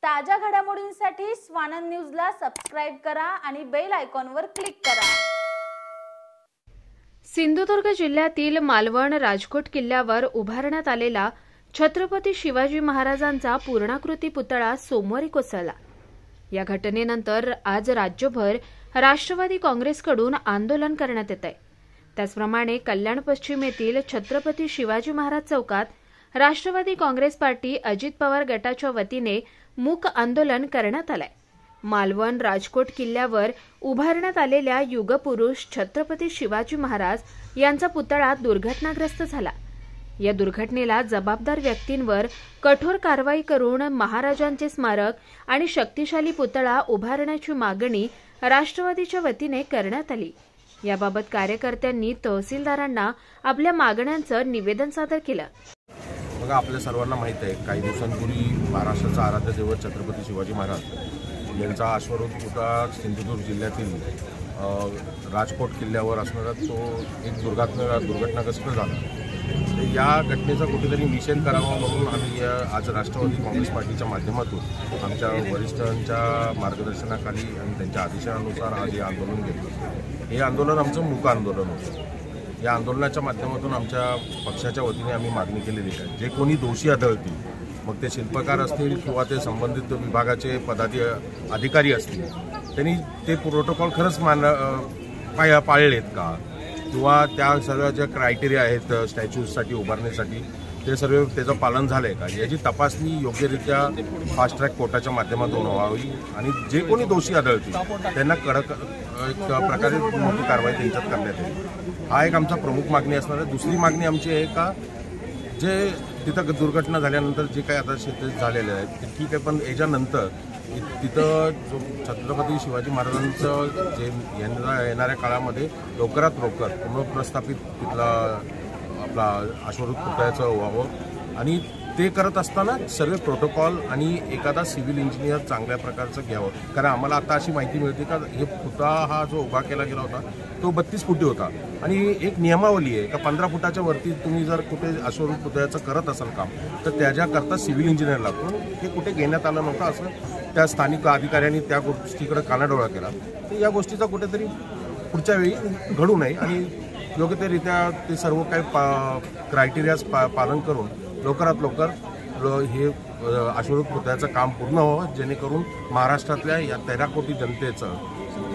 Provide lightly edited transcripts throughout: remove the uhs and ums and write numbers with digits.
ताज्या घडामोडींसाठी स्वानंद न्यूजला सबस्क्राइब करा आणि बेल आयकॉनवर क्लिक करा। सिंधुदुर्ग जिल्ह्यातील मालवण राजकोट किल्ल्यावर उभारण्यात आलेला छत्रपती शिवाजी महाराजांचा पूर्णाकृती पुतळा सोमवारी कोसळला। या घटनेनंतर आज राज्यभर राष्ट्रवादी काँग्रेसकडून आंदोलन करण्यात येत आहे। त्याचप्रमाणे कल्याण पश्चिम येथील छत्रपती शिवाजी महाराज चौकात राष्ट्रवादी काँग्रेस पार्टी अजित पवार गटाच्या वतीने मूक आंदोलन करण्यात आलंय। मालवण राजकोट किल्ल्यावर उभारण्यात आलेल्या युगपुरुष छत्रपती शिवाजी महाराज यांचा पुतळा दुर्घटनाग्रस्त झाला। या दुर्घटनेला जबाबदार व्यक्तींवर कठोर कारवाई करून महाराजांचे स्मारक आणि शक्तिशाली पुतळा उभारण्याची मागणी राष्ट्रवादीच्या वतीने करण्यात आली। याबाबत कार्यकर्त्यांनी तहसीलदारांना आपल्या मागण्यांचं निवेदन सादर केलं। बघा, आपल्या सर्वांना माहित आहे, काही दिवसांपूर्वी महाराष्ट्राचा आराध्य दैवत छत्रपती शिवाजी महाराज यांचा अश्वरूढ पुतळा सिंधुदुर्ग जिल्ह्यातील राजकोट किल्ल्यावर असणारा तो एक दुर्घटनाग्रस्त झाला। या घटनेचा कुठेतरी निषेध करावा म्हणून आम्ही आज राष्ट्रवादी काँग्रेस पार्टीच्या माध्यमातून आमच्या वरिष्ठांच्या मार्गदर्शनाखाली आणि त्यांच्या आदेशानुसार आज हे आंदोलन घेतलं। हे आंदोलन आमचं मूक आंदोलन होतं। या आंदोलनाच्या माध्यमातून आमच्या पक्षाच्या वतीने आम्ही मागणी केलेली आहे, जे कोणी दोषी आढळतील, मग ते शिल्पकार असतील किंवा ते संबंधित विभागाचे अधिकारी असतील, त्यांनी ते प्रोटोकॉल खरंच पाळलेत का, किंवा त्या सर्व ज्या क्रायटेरिया आहेत स्टॅच्यूजसाठी उभारण्यासाठी ते सर्व त्याचं पालन झालं आहे का, याची तपासणी योग्यरित्या फास्ट ट्रॅक कोर्टाच्या माध्यमातून व्हावी आणि जे कोणी दोषी आढळतील त्यांना कडक एक प्रकारे मोठी कारवाई त्यांच्यात करण्यात येईल। हा एक आमचा प्रमुख मागणी असणार आहे। दुसरी मागणी आमची आहे का, जे तिथं दुर्घटना झाल्यानंतर जे काही आता शेत झालेले आहेत ते ठीक आहे, पण याच्यानंतर तिथं जो छत्रपती शिवाजी महाराजांचं जे येणाऱ्या काळामध्ये लवकरात लवकर पुनर्प्रस्थापित तिथला आपला अश्वरूढ पुतळ्याचं व्हावं आणि ते करत असताना सर्व प्रोटोकॉल आणि एखादा सिव्हिल इंजिनियर चांगल्या प्रकारचं घ्यावं। कारण आम्हाला आता अशी माहिती मिळते का हे पुतळा हा जो उभा केला गेला होता तो 32 फुटी होता आणि एक नियमावली आहे का 15 फुटाच्या वरती तुम्ही जर कुठे अश्वरूढ पुतळ्याचं करत असाल काम तर त्याच्याकरता सिव्हिल इंजिनियर लागतो। हे कुठे घेण्यात आलं नव्हतं असं त्या स्थानिक अधिकाऱ्यांनी त्या गोष्टीकडे कानाडोळा केला। तर या गोष्टीचा कुठेतरी पुढच्या वेळी घडू नये आणि योग्यरित्या ते सर्व काही क्रायटेरियाज पालन करून लवकरात लवकर हे अश्वरूढ पुतळ्याचं काम पूर्ण व्हावं, जेणेकरून महाराष्ट्रातल्या या 13 कोटी जनतेचं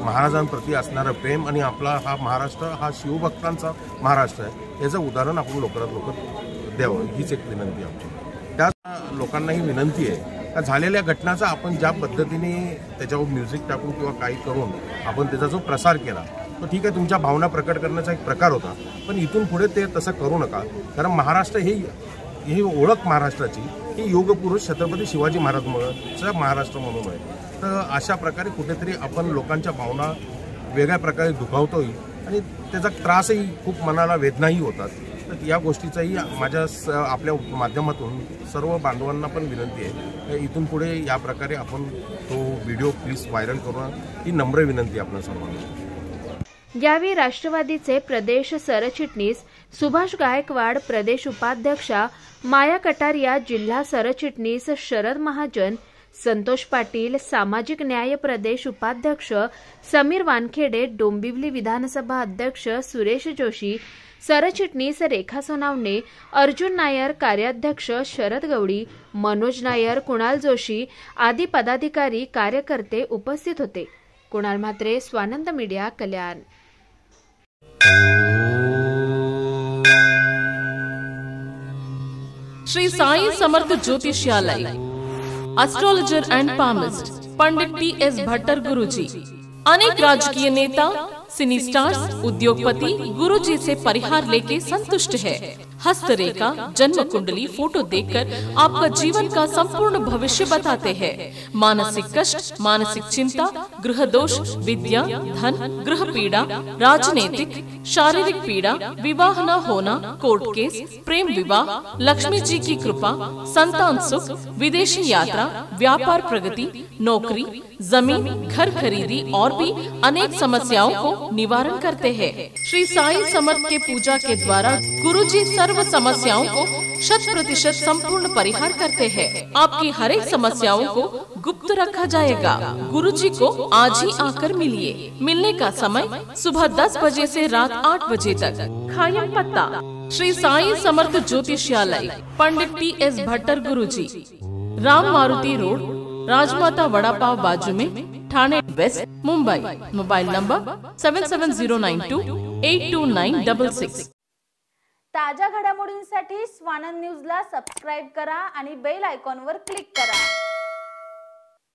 महाराजांप्रती असणारं प्रेम आणि आपला हा महाराष्ट्र हा शिवभक्तांचा महाराष्ट्र आहे याचं उदाहरण आपण लवकरात लवकर द्यावं, हीच एक विनंती आहे। त्या लोकांनाही विनंती आहे का झालेल्या घटनाचा आपण ज्या पद्धतीने त्याच्यावर म्युझिक टाकून किंवा काही करून आपण त्याचा जो प्रसार केला तो ठीक आहे, तुमच्या भावना प्रकट करण्याचा एक प्रकार होता, पण इथून पुढे ते तसं करू नका। कारण महाराष्ट्र ही ओळख महाराष्ट्राची ही योगपुरुष छत्रपती शिवाजी महाराजांमुळे महाराष्ट्र म्हणून आहे। तर अशा प्रकारे कुठेतरी आपण लोकांच्या भावना वेगळ्या प्रकारे दुखावतोय आणि त्याचा त्रासही खूप मनाला वेदनाही होतात। तर या गोष्टीचाही माझ्या आपल्या माध्यमातून सर्व बांधवांना पण विनंती आहे, इथून पुढे या प्रकारे आपण तो व्हिडिओ प्लीज व्हायरल करून ही नम्र विनंती आपण सर्वांना। यावेळी राष्ट्रवादीचे प्रदेश सरचिटणीस सुभाष गायकवाड, प्रदेश उपाध्यक्षा माया कटारिया, जिल्हा सरचिटणीस शरद महाजन, संतोष पाटील, सामाजिक न्याय प्रदेश उपाध्यक्ष समीर वानखेडे, डोंबिवली विधानसभा अध्यक्ष सुरेश जोशी, सरचिटणीस रेखा सोनावणे, अर्जुन नायर, कार्याध्यक्ष शरद गवडी, मनोज नायर, कुणाल जोशी आदी पदाधिकारी कार्यकर्ते उपस्थित होते। Kunal Mhatre, Swanand media, Kalyan. Shri Sai Samarth Jyotishyalaya, astrologer and palmist Pandit T S. Bhattar Guruji, अनेक राजकीय नेता, सिनी स्टार्स, उद्योगपति गुरुजी से परिहार लेके संतुष्ट है। हस्तरेखा, जन्म कुंडली, फोटो देखकर आपका जीवन का संपूर्ण भविष्य बताते हैं। मानसिक कष्ट, मानसिक चिंता, गृह दोष, विद्या, धन, गृह पीड़ा, राजनीतिक, शारीरिक पीड़ा, विवाह न होना, कोर्ट केस, प्रेम विवाह, लक्ष्मी जी की कृपा, संतान सुख, विदेशी यात्रा, व्यापार प्रगति, नौकरी, जमीन, घर खरीदी और भी अनेक समस्याओं को निवारण करते हैं। श्री साई समर्थ के पूजा के द्वारा गुरुजी सर्व समस्याओं को 100% संपूर्ण परिहार करते हैं। आपकी हर एक समस्याओं को गुप्त रखा जाएगा। गुरुजी को आज ही आकर मिलिए। मिलने का समय सुबह 10 बजे से रात 8 बजे तक। खायम पत्ता श्री साई समर्थ ज्योतिषालय, पंडित T.S. भट्टर गुरुजी, राम मारुति रोड, राजमाता वड़ा पाव बाजू में, Thane west, Mumbai. Mobile number 7709282966। ताज्या घडामोडींसाठी स्वानंद न्यूजला सबस्क्राईब करा आणि बेल आयकॉनवर क्लिक करा।